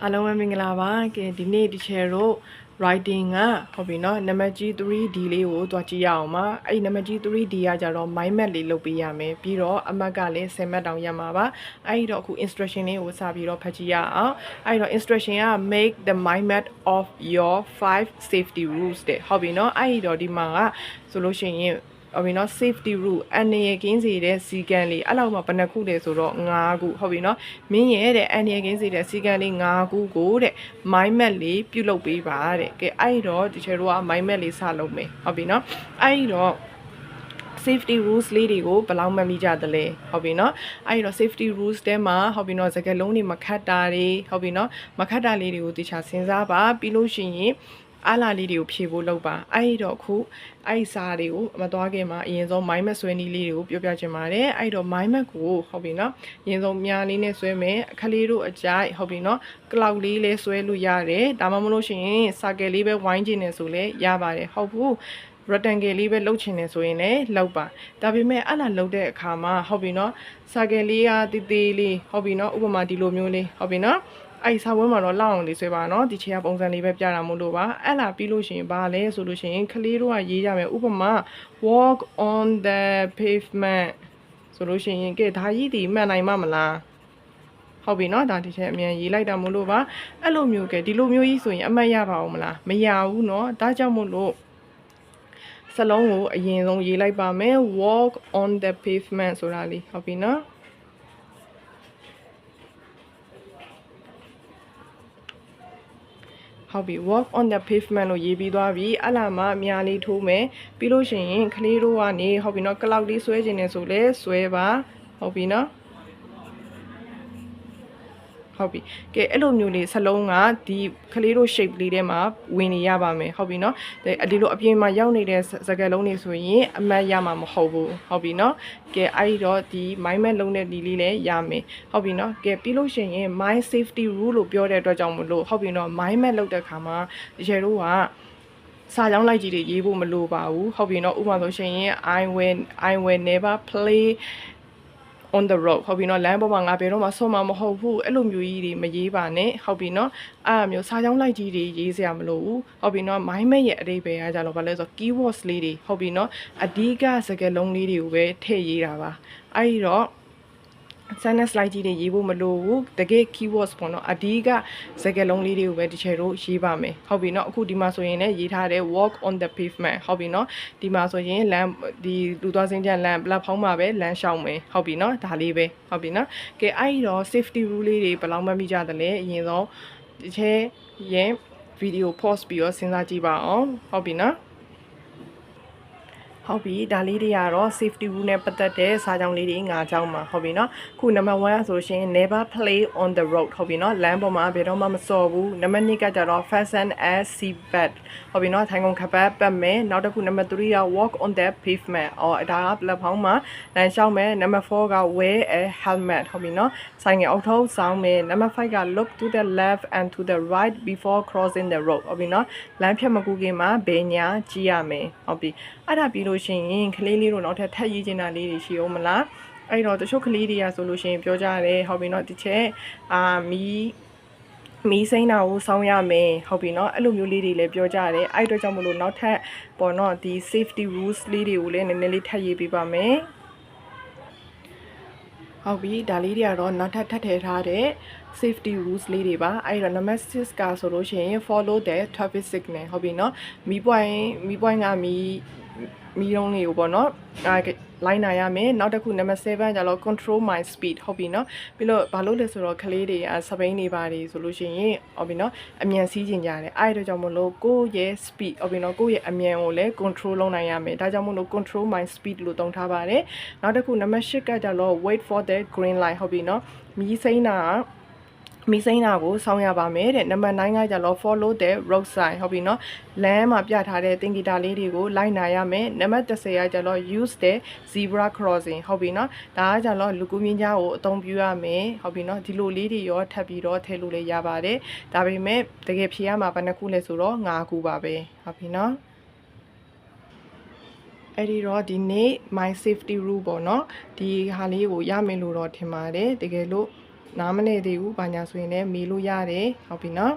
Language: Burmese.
အားလုံးပဲမင်္ဂလာပါကဲဒီနေ့ဒီချယ်တို့ writing ကဟုတ်ပြီနော်နံပါတ်ကြီး 3D လေးကိုတွားကြည့်ရအောင်ပါအဲ့နံပါတ်ကြီး 3D ကကြတော့ mind map လေးလုပ်ပေးရမယ်ပြီးတော့အမှတ်ကလည်း10မှတ်တောင်ရမှာပါအဲ့တော့အခု instruction လေးကိုစပြီးတော့ဖတ်ကြည့်ရအောင်အဲ့တော့ instruction က make the mind map of your 5 safety rules တဲ့ဟုတ်ပြီနော်အဲ့တော့ဒီမှာကဆိုလို့ရှိရင်ဟုတ်ပြီနော် safety rule အနေရကင်းစီတဲ့စီကံလေးအဲ့လောက်မှဘယ်နှခုလဲဆိုတော့9ခုဟုတ်ပြီနော်မင်းရဲ့တဲ့အနေရကင်းစီတဲ့စီကံလေး9ခုကိုတဲ့ mind map လေးပြုတ်လုပ်ပေးပါတဲ့ကဲအဲ့တော့ဒီချေတို့က mind map လေးစလုပ်မယ်ဟုတ်ပြီနော်အဲ့တော့ safety rules လေးတွေကိုဘယ်လောက်မှတ်မိကြသလဲဟုတ်ပြီနော်အဲ့တော့ safety rules တဲမှာဟုတ်ပြီနော်စကားလုံးတွေမခတ်တာတွေဟုတ်ပြီနော်မခတ်တာလေးတွေကိုတခြားစဉ်းစားပါပြီးလို့ရှိရင်အားလာလေးတွေကိုဖြည့်ဖို့လုပ်ပါအဲ့တော့အခုအဲ့စာတွေကိုမသွားခင်မှာအရင်ဆုံး mind map ဆွဲနည်းလေးတွေကိုပြောပြချင်ပါတယ်အဲ့တော့ mind map ကိုဟုတ်ပြီနော်အရင်ဆုံးများလေးနဲ့ဆွဲမယ်အခလေးတို့အကြိုက်ဟုတ်ပြီနော် cloud လေးလည်းဆွဲလို့ရတယ်ဒါမှမဟုတ်ရှင် circle လေးပဲဝိုင်းကျင်နေဆိုလည်းရပါတယ်ဟုတ်ဘူးrectangle လေးပဲလုပ်ချင်နေဆိုရင်လည်းလုပ်ပါဒါပေမဲ့အဲ့လာလုပ်တဲ့အခါမှာဟုတ်ပြီနော် circle လေးကတေးသေးလေးဟုတ်ပြီနော်ဥပမာဒီလိုမျိုးလေးဟုတ်ပြီနော်အဲ့စာဝင်းမှာတော့လောက်အောင်လေးဆွဲပါနော်ဒီချေကပုံစံလေးပဲပြတာမို့လို့ပါအဲ့လာပြီးလို့ရှိရင်ဘာလဲဆိုလို့ရှိရင်ကလေးတို့ကရေးကြမယ်ဥပမာ walk on the pavement ဆိုလို့ရှိရင်ကဲဒါကြီးဒီမှန်နိုင်မှာမလားဟုတ်ပြီနော်ဒါဒီချက်အမြန်ရေးလိုက်တာမို့လို့ပါအဲ့လိုမျိုးကဲဒီလိုမျိုးကြီးဆိုရင်အမှတ်ရပါဦးမလားမရဘူးเนาะဒါကြောင့်မို့လို့စလုံးကိုအရင်ဆုံးရေးလိုက်ပါမယ် walk on the pavement ဆိုတာလေးဟုတ်ပြီနော်ဟုတ်ပြီ walk on the pavement လို့ရေးပြီးသွားပြီအလားမှအများလေးထိုးမယ်ပြီးလို့ရှိရင်ကလေးတို့ကနေဟုတ်ပြီနော် cloud လေးဆွဲခြင်းနေဆိုလဲဆွဲပါဟုတ်ပြီနော်ဟုတ်ပြီကဲအဲ့လိုမျိုးလေးစလုံးကဒီကလေးတို့ shape လေးထဲမှာဝင်နေရပါမယ်ဟုတ်ပြီနော်ဒီလိုအပြင်မှာရောက်နေတဲ့စကားလုံးတွေဆိုရင်အမှတ်ရမှာမဟုတ်ဘူးဟုတ်ပြီနော်ကဲအဲ့တော့ဒီ mind map လုံးတဲ့ဒီလေးလည်းရမယ်ဟုတ်ပြီနော်ကဲပြီးလို့ရှိရင် mind safety rule လို့ပြောတဲ့အတွက်ကြောင့်မလို့ဟုတ်ပြီနော် mind map လုပ်တဲ့ခါမှာတကယ်တော့ကစာကြောင်းလိုက်ကြီးတွေရေးဖို့မလိုပါဘူးဟုတ်ပြီနော်ဥပမာဆိုရှင် I will never play on the road ဟုတ်ပြီနော်လမ်းပေါ်မှာငါဘယ်တော့မှဆုံးမှာမဟုတ်ဘူးအဲ့လိုမျိုးကြီးတွေမရေးပါနဲ့ဟုတ်ပြီနော်အဲ့အမျိုးစာကြောင်းလိုက်ကြီးတွေရေးစရာမလိုဘူးဟုတ်ပြီနော် mind map ရဲ့အဓိပ္ပာယ်ကကြတော့ဘာလဲဆိုတော့ keywords လေးတွေဟုတ်ပြီနော်အဓိကစကားလုံးလေးတွေကိုပဲထည့်ရေးတာပါအဲ့ဒီတော့sentence slide ကြီးတွေရေးဖို့မလိုဘူးတကယ် keywords ပေါ့နော်အဓိကစကားလုံးလေးတွေကိုပဲဒီချေတို့ရေးပါမယ်ဟုတ်ပြီနော်အခုဒီမှာဆိုရင်လည်းရေးထားတယ် walk on the pavement ဟုတ်ပြီနော်ဒီမှာဆိုရင်လမ်းဒီလူသွားစင်းကြလမ်း platform မှာပဲလမ်းလျှောက်မယ်ဟုတ်ပြီနော်ဒါလေးပဲဟုတ်ပြီနော်ကဲအဲ့တော့ safety rule လေးတွေဘယ်လောက်မှမိကြသလဲအရင်ဆုံးဒီချေရဲ့ video pause ပြီးတော့စဉ်းစားကြည့်ပါအောင်ဟုတ်ပြီနော်ဟုတ်ပြီဒါလေးတွေကတော့ safety rule နဲ့ပတ်သက်တဲ့စာကြောင်းလေးတွေ၅ကြောင်းမှာဟုတ်ပြီနော်ခုနံပါတ်1ဆိုရှင် never play on the road ဟုတ်ပြီနော်လမ်းပေါ်မှာဘယ်တော့မှမစော်ဘူးနံပါတ်2ကကြတော့ fasten a seat belt ဟုတ်ပြီနော်ထိုင်ကုန်ခပတ်ပတ်မယ်နောက်တစ်ခုနံပါတ်3က walk on the pavement ဒါက platform မှာလမ်းလျှောက်မယ်နံပါတ်4က wear a helmet ဟုတ်ပြီနော်ဆိုင်ငယ်အောက်ထုပ်စောင်းမယ်နံပါတ်5က look to the left and to the right before crossing the road ဟုတ်ပြီနော်လမ်းဖြတ်မကူခင်မှာဘယ်ညာကြည့်ရမယ်ဟုတ်ပြီအဲ့ဒါပြီးလို့ရှိရင်ကလေးလေးတို့နောက်ထပ်ထပ်ရေးချင်တာလေးတွေရှိအောင်မလားအဲ့တော့တချို့ကလေးတွေကဆိုလို့ရှိရင်ပြောကြတယ်ဟုတ်ပြီနော်ဒီချက်မီးစိမ်းတာကိုစောင်းရမယ်ဟုတ်ပြီနော်အဲ့လိုမျိုးလေးတွေလည်းပြောကြတယ်အဲ့အတွက်ကြောင့်မလို့နောက်ထပ်ပေါ့နော်ဒီ safety rules လေးတွေကိုလည်းနည်းနည်းလေးထပ်ရေးပေးပါမယ်ဟုတ်ပြီဒါလေးတွေကတော့နောက်ထပ်ထပ်ထည့်ထားတဲ့ safety rules လေးတွေပါအဲ့တော့ number 6ကဆိုလို့ရှိရင် follow the traffic signal ဟုတ်ပြီနော်မီးပွိုင်းကမီးလုံးလေးကိုပေါ့နော်လိုက်နိုင်ရမယ်နောက်တစ်ခု number 7ကျတော့ control my speed ဟုတ်ပြီနော်ပြီးတော့ဘာလို့လဲဆိုတော့ကလေးတွေစပိန်နေပါတယ်ဆိုလို့ရှိရင်ဟုတ်ပြီနော်အမြန်စီးကျင်ကြတယ်အဲ့ဒါကြောင့်မလို့ကိုယ့်ရဲ့ speed ဟုတ်ပြီနော်ကိုယ့်ရဲ့အမြန်ကိုလည်း control လုပ်နိုင်ရမယ်ဒါကြောင့်မလို့ control my speed လို့သုံးထားပါတယ်နောက်တစ်ခု number 8ကကျတော့ wait for the green light ဟုတ်ပြီနော်မီးစိမ်းတာကိုစောင်းရပါမယ်တဲ့နံပါတ်9ကကြတော့ follow the road sign ဟုတ်ပြီနော်လမ်းမှာပြထားတဲ့သင်္ကေတလေးတွေကိုလိုက်နာရမယ်နံပါတ်10ကကြတော့ use the zebra crossing ဟုတ်ပြီနော်ဒါကကြတော့လူကူးမြင့်ကြားကိုအသုံးပြုရမယ်ဟုတ်ပြီနော်ဒီလိုလေးတွေရောထပ်ပြီးတော့ထည့်လို့လည်းရပါတယ်ဒါပေမဲ့တကယ်ဖြေရမှာဘယ်နှခုလဲဆိုတော့9ခုပါပဲဟုတ်ပြီနော်အဲ့ဒီတော့ဒီနေ့ my safety rule ပေါ့နော်ဒီဟာလေးကိုရမယ်လို့တော့ထင်ပါတယ်တကယ်လို့ နားမလဲသေးဘူးဘာညာဆိုရင်လည်းမေးလို့ရတယ်ဟုတ်ပြီနော်